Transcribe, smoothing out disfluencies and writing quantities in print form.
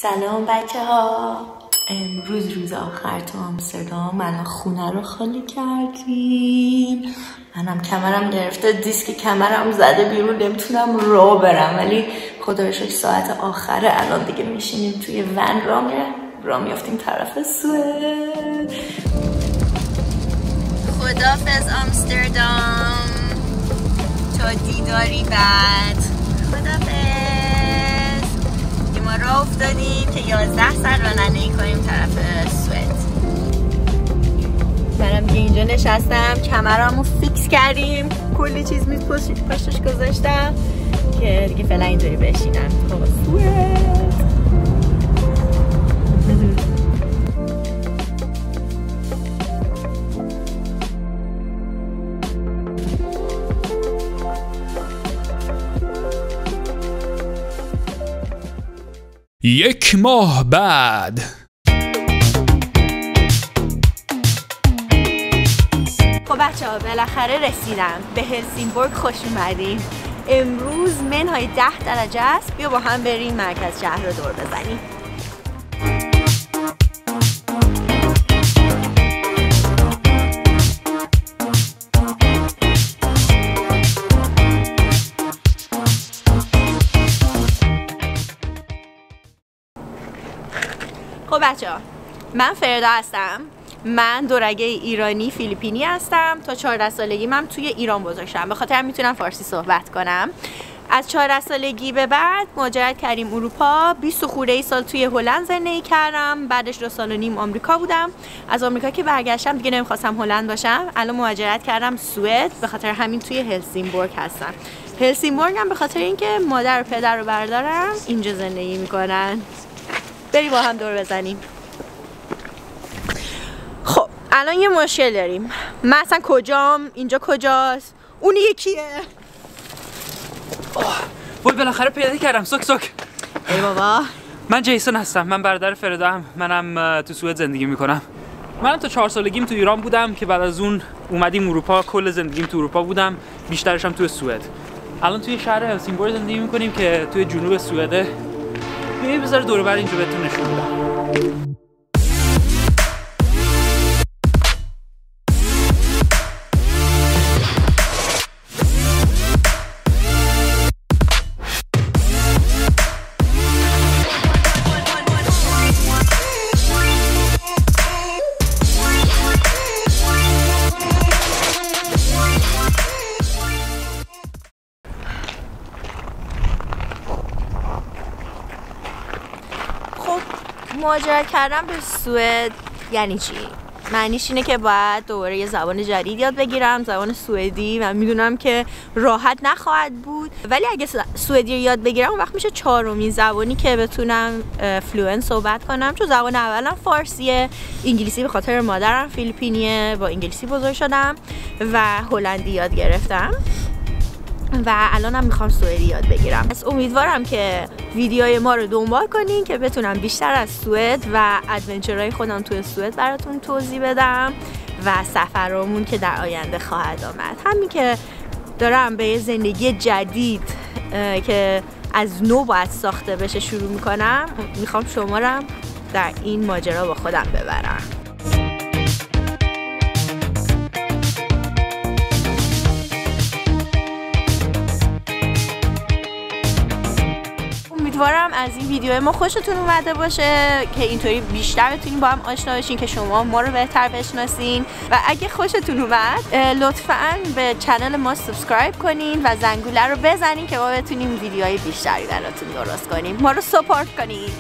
سلام بچه ها، امروز روز آخر تو آمستردام. الان خونه رو خالی کردیم. منم کمرم گرفته، دیسک کمرم زده بیرون، نمیتونم راه برم، ولی خدا رو شکر ساعت آخره. الان دیگه میشینیم توی ون راه میافتیم طرف سوئد. خدافظ آمستردام، تا دیداری بعد. خدافظ. ما راه افتادیم که 11 ساعت رانندگی کنیم طرف سوئد. منم دیگه اینجا نشستم، کمرامو فیکس کردیم، کلی چیز میز پشتش گذاشتم که دیگه فعلا اینجوری بشینم تا سوئد. یک ماه بعد. خب بچه ها، بالاخره رسیدم به هلسینگبورگ. خوش اومدین. امروز منهای 10 درجه است. بیا با هم بریم مرکز شهر رو دور بزنیم. خب بچه ها، من فردا هستم. من دورگه ایرانی فیلیپینی هستم. تا 14 سالگی من توی ایران بزرگ شدم، به خاطر میتونم فارسی صحبت کنم. از 14 سالگی به بعد مهاجرت کردیم اروپا. 20 خورده سال توی هلند زندگی کردم. بعدش 2.5 سال آمریکا بودم. از آمریکا که برگشتم دیگه نمیخواستم هلند باشم. الان مهاجرت کردم سوئد، به خاطر همین توی هلسینگبورگ هستم. هلسینگبورگ هم به خاطر اینکه مادر و پدر و برادرم اینجا زندگی میکنن. بریم با هم دور بزنیم. خب الان یه مشکل داریم. من اصلا کجام؟ اینجا کجاست؟ اون یکیه. وای بالاخره پیدا کردم. سوک ای بابا، من جیسون هستم. من برادر فردام. منم تو سوئد زندگی میکنم. منم تا 4 سالگیم تو ایران بودم که بعد از اون اومدیم اروپا. کل زندگیم تو اروپا بودم، بیشترش هم تو سوئد. الان توی شهر هلسینگبورگ زندگی میکنیم که توی جنوب سوئده. بذار دور و بر اینجا بهتون نشون بدم. مهاجرت کردن به سوئد یعنی چی؟ معنیش اینه که باید دوباره یه زبان جدید یاد بگیرم، زبان سوئدی. من میدونم که راحت نخواهد بود، ولی اگه سوئدی رو یاد بگیرم اون وقت میشه 4مین زبانی که بتونم فلوئنت صحبت کنم. چون زبان اولم فارسیه، انگلیسی به خاطر مادرم فیلیپینیه، با انگلیسی بزرگ شدم و هلندی یاد گرفتم و الانم میخوام سوئدی یاد بگیرم. پس امیدوارم که ویدیوهای ما رو دنبال کنین که بتونم بیشتر از سوئد و ادونچرهای خودم توی سوئد براتون توضیح بدم و سفرامون که در آینده خواهد آمد. همین که دارم به یه زندگی جدید که از نو باید ساخته بشه شروع میکنم، میخوام شما رو در این ماجرا با خودم ببرم. امیدوارم از این ویدیو ما خوشتون اومده باشه که اینطوری بیشتر بتونین با هم آشنا بشین، که شما ما رو بهتر بشناسین. و اگه خوشتون اومد لطفاً به چنل ما سابسکرایب کنین و زنگوله رو بزنین که ما بتونیم ویدیوهای بیشتری براتون درست کنیم. ما رو ساپورت کنین.